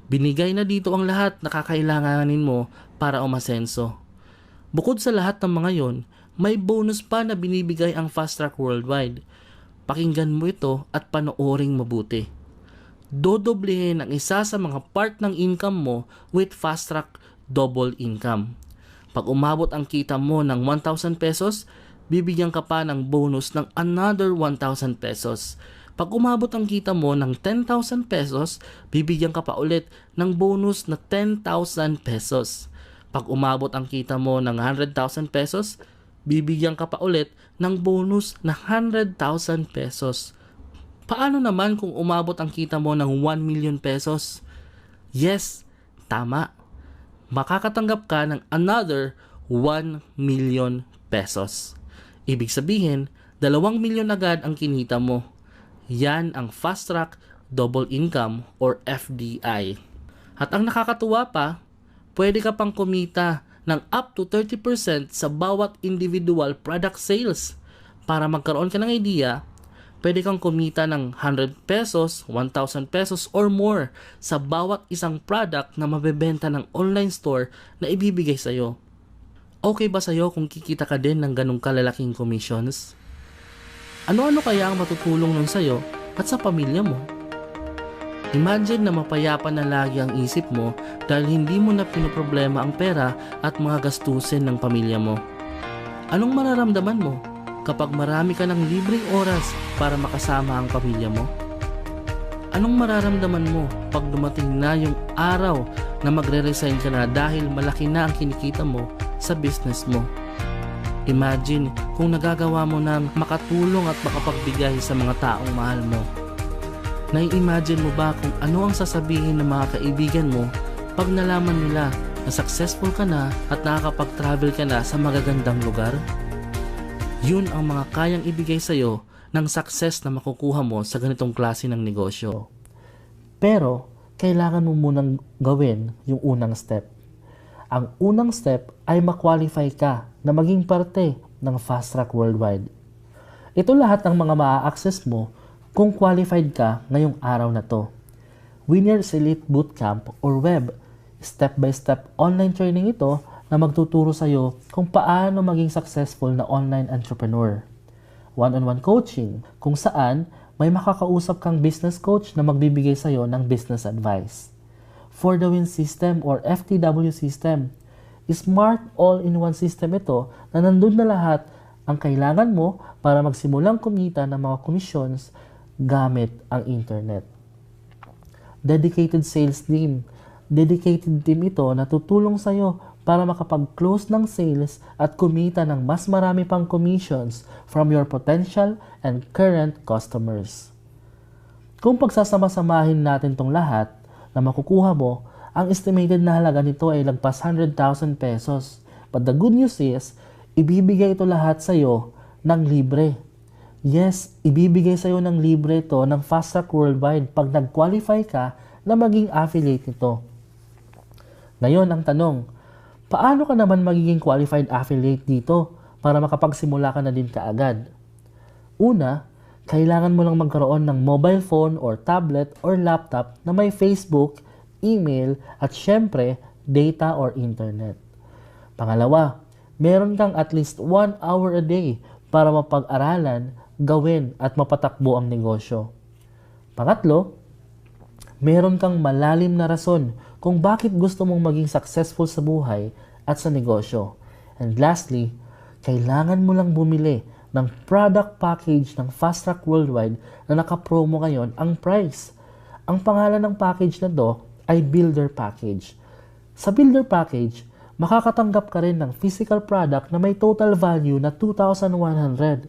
Binigay na dito ang lahat na kakailanganin mo para umasenso. Bukod sa lahat ng mga yon, may bonus pa na binibigay ang Fast Track Worldwide. Pakinggan mo ito at panooring mabuti. Dodoblehin ang isa sa mga part ng income mo with Fast Track Double Income. Pag umabot ang kita mo ng 1,000 pesos, bibigyan ka pa ng bonus ng another 1,000 pesos. Pag umabot ang kita mo ng 10,000 pesos, bibigyan ka pa ulit ng bonus na 10,000 pesos. Pag umabot ang kita mo ng 100,000 pesos, bibigyan ka pa ulit ng bonus na 100,000 pesos. Paano naman kung umabot ang kita mo ng 1 million pesos? Yes, tama. Makakatanggap ka ng another 1 million pesos. Ibig sabihin, 2 milyon agad ang kinita mo. Yan ang Fast Track Double Income or FDI. At ang nakakatuwa pa, pwede ka pang kumita ng up to 30% sa bawat individual product sales. Para magkaroon ka ng idea, pwede kang kumita ng 100 pesos, 1,000 pesos or more sa bawat isang product na mabebenta ng online store na ibibigay sa'yo. Okay ba sa'yo kung kikita ka din ng ganong kalalaking commissions? Ano-ano kaya ang matutulong nun sa'yo at sa pamilya mo? Imagine na mapayapa na lagi ang isip mo dahil hindi mo na pinoproblema ang pera at mga gastusin ng pamilya mo. Anong mararamdaman mo kapag marami ka ng libreng oras para makasama ang pamilya mo? Anong mararamdaman mo pag dumating na yung araw na magre-resign ka na dahil malaki na ang kinikita mo sa business mo? Imagine kung nagagawa mo na makatulong at makapagbigay sa mga taong mahal mo. Nai-imagine mo ba kung ano ang sasabihin ng mga kaibigan mo pag nalaman nila na successful ka na at nakakapag-travel ka na sa magagandang lugar? Yun ang mga kayang ibigay sa'yo ng success na makukuha mo sa ganitong klase ng negosyo. Pero, kailangan mo munang gawin yung unang step. Ang unang step ay ma-qualify ka na maging parte ng Fast Track Worldwide. Ito lahat ng mga maa-access mo kung qualified ka ngayong araw na to. Winners Elite Bootcamp or WEB, step-by-step online training ito na magtuturo sa iyo kung paano maging successful na online entrepreneur. One-on-one coaching kung saan may makakausap kang business coach na magbibigay sa iyo ng business advice. For the Win System or FTW system, smart all-in-one system ito na nandun na lahat ang kailangan mo para magsimulang kumita ng mga commissions gamit ang internet. Dedicated sales team. Dedicated team ito na tutulong sa iyo para makapag-close ng sales at kumita ng mas marami pang commissions from your potential and current customers. Kung pagsasama-samahin natin tong lahat, na makukuha mo, ang estimated na halaga nito ay lagpas 100,000 pesos. But the good news is, ibibigay ito lahat sa iyo ng libre. Yes, ibibigay sa iyo ng libre ito ng Fast Track Worldwide pag nag-qualify ka na maging affiliate nito. Ngayon ang tanong, paano ka naman magiging qualified affiliate dito para makapagsimula ka na din kaagad? Una, kailangan mo lang magkaroon ng mobile phone or tablet or laptop na may Facebook, email, at syempre, data or internet. Pangalawa, meron kang at least 1 hour a day para mapag-aralan, gawin at mapatakbo ang negosyo. Pangatlo, meron kang malalim na rason kung bakit gusto mong maging successful sa buhay at sa negosyo. And lastly, kailangan mo lang bumili ng product package ng Fast Track Worldwide na nakapromo ngayon ang price. Ang pangalan ng package na to ay Builder Package. Sa Builder Package, makakatanggap ka rin ng physical product na may total value na 2,100.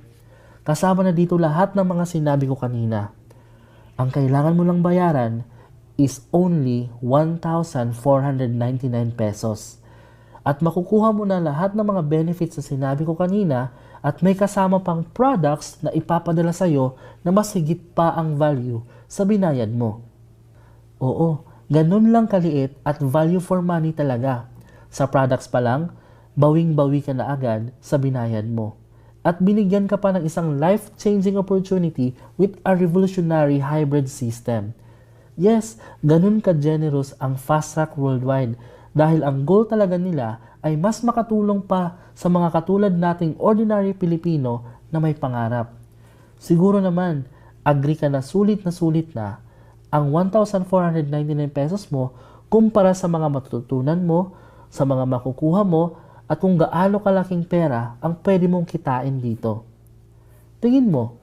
Kasama na dito lahat ng mga sinabi ko kanina. Ang kailangan mo lang bayaran is only 1,499 pesos. At makukuha mo na lahat ng mga benefits na sinabi ko kanina at may kasama pang products na ipapadala sa iyo na mas higit pa ang value sa binayad mo. Oo, ganun lang kaliit at value for money talaga. Sa products pa lang, bawing-bawi ka na agad sa binayad mo. At binigyan ka pa ng isang life-changing opportunity with a revolutionary hybrid system. Yes, ganun ka-generous ang Fast Track Worldwide dahil ang goal talaga nila ay mas makatulong pa sa mga katulad nating ordinary Pilipino na may pangarap. Siguro naman, agree ka na sulit na ang 1,499 pesos mo kumpara sa mga matututunan mo, sa mga makukuha mo, at kung gaano kalaking pera ang pwede mong kitain dito. Tingin mo,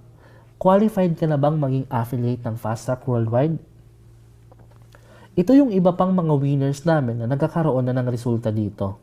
qualified ka na bang maging affiliate ng Fast Track Worldwide? Ito yung iba pang mga winners namin na nagkakaroon na ng resulta dito.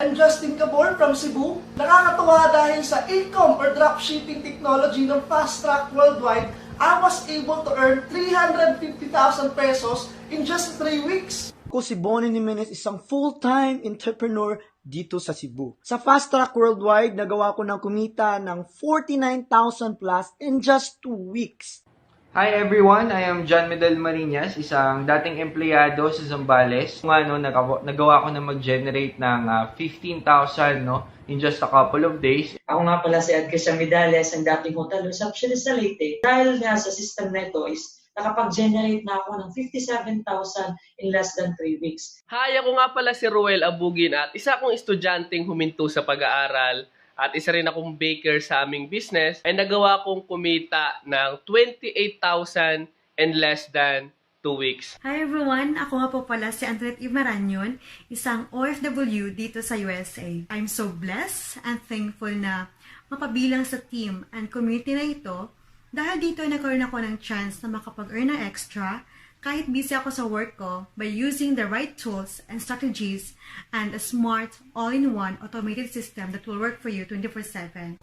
I'm Justin Cabor from Cebu. Nakakatuwa dahil sa income or dropshipping technology ng Fast Track Worldwide, I was able to earn 350,000 pesos in just 3 weeks. Ko si Bonnie Jimenez, isang full-time entrepreneur dito sa Cebu. Sa Fast Track Worldwide, nagawa ko ng kumita ng 49,000 plus in just 2 weeks. Hi everyone, I am John Medel Marinas, isang dating empleyado sa Zambales. Nagawa ko na mag-generate ng 15,000 in just a couple of days. Ako nga pala si Edgar Samidales, ang dating hotel receptionist sa Leyte. Dahil nga sa system na ito is nakapag-generate na ako ng 57,000 in less than 3 weeks. Hi, ako nga pala si Ruel Abugin at isa akong estudyanteng huminto sa pag-aaral at isa rin akong baker sa aming business ay nagawa kong kumita ng 28,000 in less than 2 weeks. Hi everyone! Ako nga po pala si Antoinette Imaranyon, isang OFW dito sa USA. I'm so blessed and thankful na mapabilang sa team and community na ito dahil dito nagkaroon ako ng chance na makapag-earn ng extra kahit busy ako sa work ko by using the right tools and strategies and a smart all-in-one automated system that will work for you 24/7.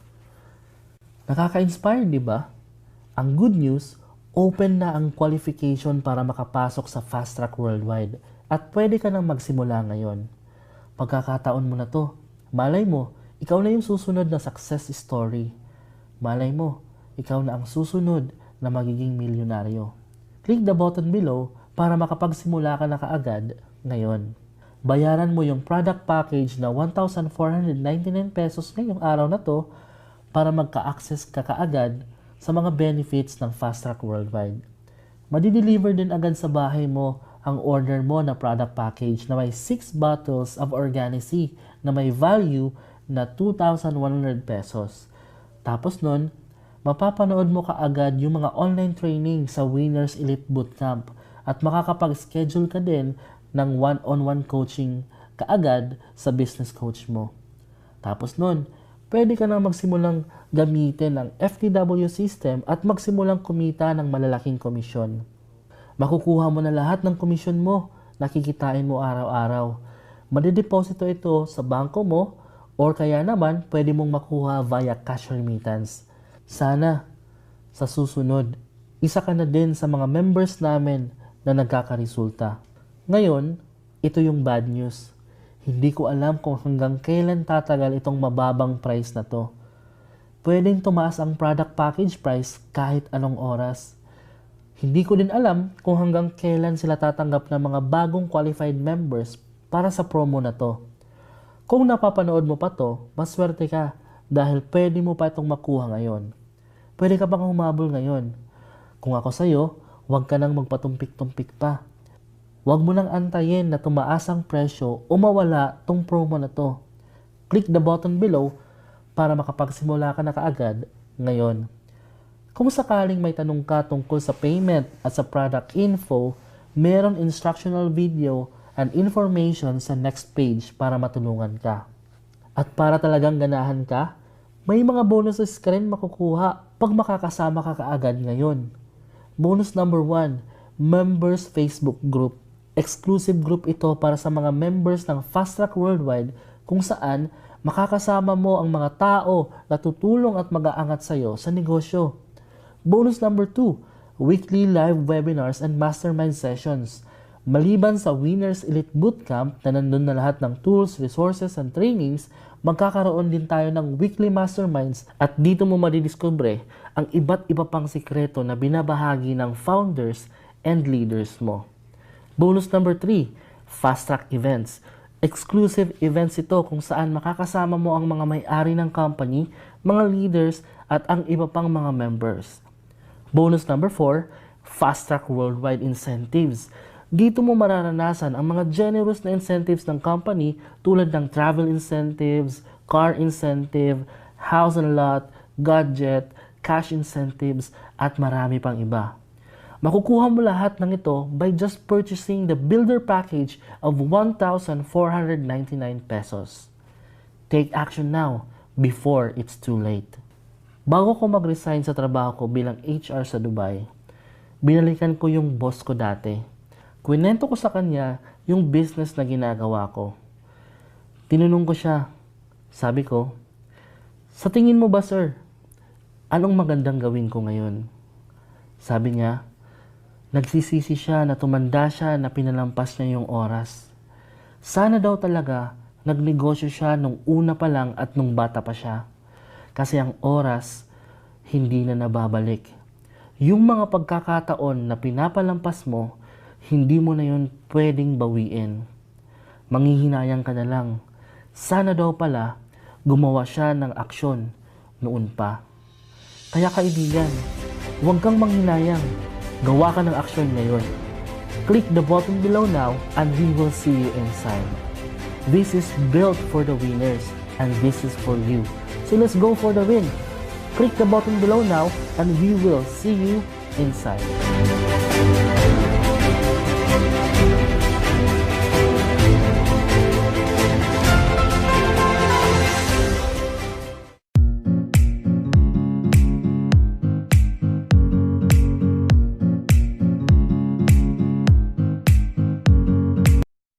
Nakaka-inspire, di ba? Ang good news, open na ang qualification para makapasok sa Fast Track Worldwide at pwede ka nang magsimula ngayon. Pagkakataon mo na to, malay mo, ikaw na yung susunod na success story. Malay mo, ikaw na ang susunod na magiging milyonaryo. Click the button below para makapagsimula ka na kaagad ngayon. Bayaran mo yung product package na 1,499 pesos ngayong araw na to para magka-access ka kaagad sa mga benefits ng Fast Track Worldwide. Madi-deliver din agad sa bahay mo ang order mo na product package na may 6 bottles of Organici na may value na 2,100 pesos. Tapos nun, mapapanood mo kaagad yung mga online training sa Winners Elite Bootcamp at makakapag-schedule ka din ng one-on-one coaching kaagad sa business coach mo. Tapos nun, pwede ka na magsimulang gamitin ang FTW system at magsimulang kumita ng malalaking komisyon. Makukuha mo na lahat ng komisyon mo, nakikitain mo araw-araw. Madideposito ito sa bangko mo or kaya naman pwede mong makuha via cash remittance. Sana, sa susunod, isa ka na din sa mga members namin na nagkakaresulta. Ngayon, ito yung bad news. Hindi ko alam kung hanggang kailan tatagal itong mababang price na to. Pwedeng tumaas ang product package price kahit anong oras. Hindi ko din alam kung hanggang kailan sila tatanggap ng mga bagong qualified members para sa promo na to. Kung napapanood mo pa to, maswerte ka dahil pwede mo pa itong makuha ngayon. Pwede ka bang humabol ngayon? Kung ako sa'yo, huwag ka nang magpatumpik-tumpik pa. Huwag mo nang antayin na tumaas ang presyo o mawala tong promo na to. Click the button below para makapagsimula ka na kaagad ngayon. Kung sakaling may tanong ka tungkol sa payment at sa product info, meron instructional video and information sa next page para matulungan ka. At para talagang ganahan ka, may mga bonuses ka rin makukuha pag makakasama ka kaagad ngayon. Bonus number 1, Members Facebook Group. Exclusive group ito para sa mga members ng Fast Track Worldwide kung saan makakasama mo ang mga tao na tutulong at mag-aangat sa iyo sa negosyo. Bonus number 2, Weekly live webinars and mastermind sessions. Maliban sa Winners Elite Bootcamp na nandun na lahat ng tools, resources, and trainings, magkakaroon din tayo ng weekly masterminds at dito mo madidiscover ang iba't iba pang sikreto na binabahagi ng founders and leaders mo. Bonus number 3, Fast Track Events. Exclusive events ito kung saan makakasama mo ang mga may-ari ng company, mga leaders, at ang iba pang mga members. Bonus number 4, Fast Track Worldwide Incentives. Dito mo mararanasan ang mga generous na incentives ng company tulad ng travel incentives, car incentive, house and lot, gadget, cash incentives, at marami pang iba. Makukuha mo lahat ng ito by just purchasing the builder package of 1,499 pesos. Take action now before it's too late. Bago ko mag-resign sa trabaho ko bilang HR sa Dubai, binalikan ko yung boss ko dati. Kwento ko sa kanya yung business na ginagawa ko. Tinanong ko siya, sabi ko, sa tingin mo ba sir, anong magandang gawin ko ngayon? Sabi niya, nagsisisi siya na tumanda siya na pinalampas niya yung oras. Sana daw talaga nagnegosyo siya nung una pa lang at nung bata pa siya. Kasi ang oras hindi na nababalik. Yung mga pagkakataon na pinapalampas mo, hindi mo na yun pwedeng bawiin. Manghihinayang ka na lang. Sana daw pala gumawa siya ng aksyon noon pa. Kaya kaibigan, huwag kang manghinayang. Gawa ka ng aksyon ngayon. Click the button below now and we will see you inside. This is built for the winners and this is for you. So let's go for the win. Click the button below now and we will see you inside.